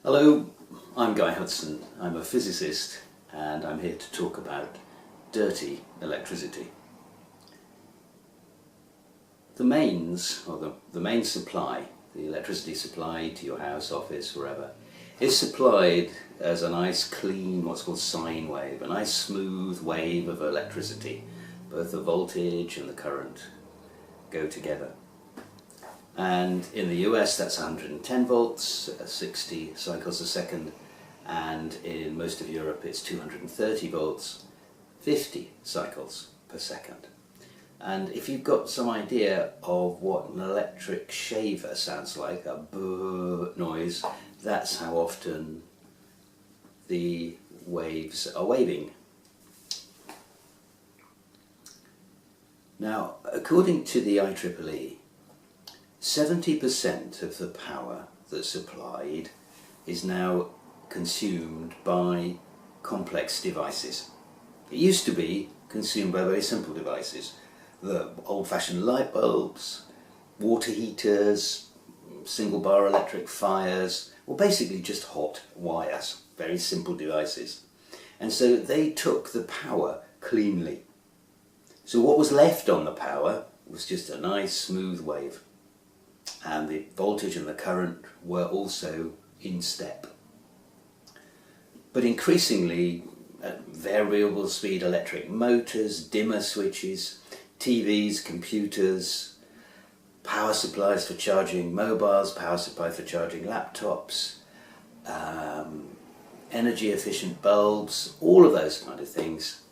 Hello, I'm Guy Hudson. I'm a physicist and I'm here to talk about dirty electricity. The mains, or the main supply, the electricity supply to your house, office, wherever, is supplied as a nice clean, what's called sine wave, a nice smooth wave of electricity. Both the voltage and the current go together. And in the US that's 110 volts, 60 cycles a second, and in most of Europe it's 230 volts, 50 cycles per second. And if you've got some idea of what an electric shaver sounds like, a brrr noise, that's how often the waves are waving. Now, according to the IEEE, 70% of the power that's supplied is now consumed by complex devices. It used to be consumed by very simple devices. The old-fashioned light bulbs, water heaters, single bar electric fires, well, basically just hot wires, very simple devices. And so they took the power cleanly. So what was left on the power was just a nice smooth wave. And the voltage and the current were also in step. But increasingly, variable speed electric motors, dimmer switches, TVs, computers, power supplies for charging mobiles, power supply for charging laptops, energy efficient bulbs, all of those kind of things,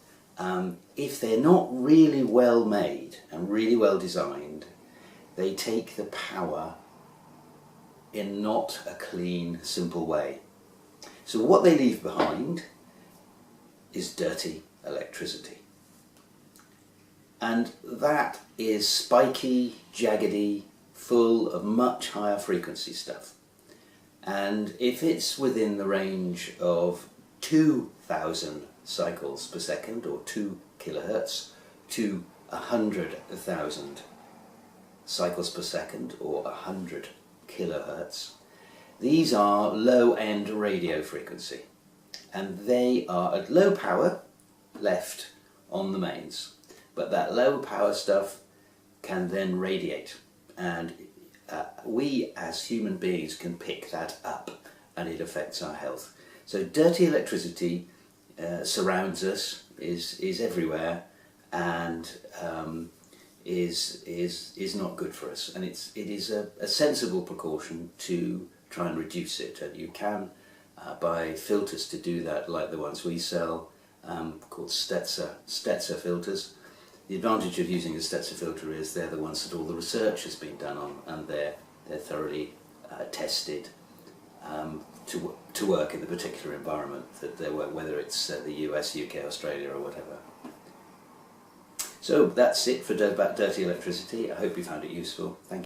if they're not really well made and really well designed, they take the power in not a clean, simple way. So what they leave behind is dirty electricity. And that is spiky, jaggedy, full of much higher frequency stuff. And if it's within the range of 2,000 cycles per second, or 2 kilohertz, to 100,000 cycles per second, or 100 kilohertz, these are low-end radio frequency, and they are at low power left on the mains, but that low power stuff can then radiate, and we as human beings can pick that up, and it affects our health. So dirty electricity surrounds us, is everywhere, and is not good for us, and it is a sensible precaution to try and reduce it. And you can buy filters to do that, like the ones we sell, called Stetzer filters. The advantage of using a Stetzer filter is they're the ones that all the research has been done on, and they're thoroughly tested to work in the particular environment that they work, whether it's the US, UK, Australia, or whatever. So that's it for about dirty electricity. I hope you found it useful. Thank you.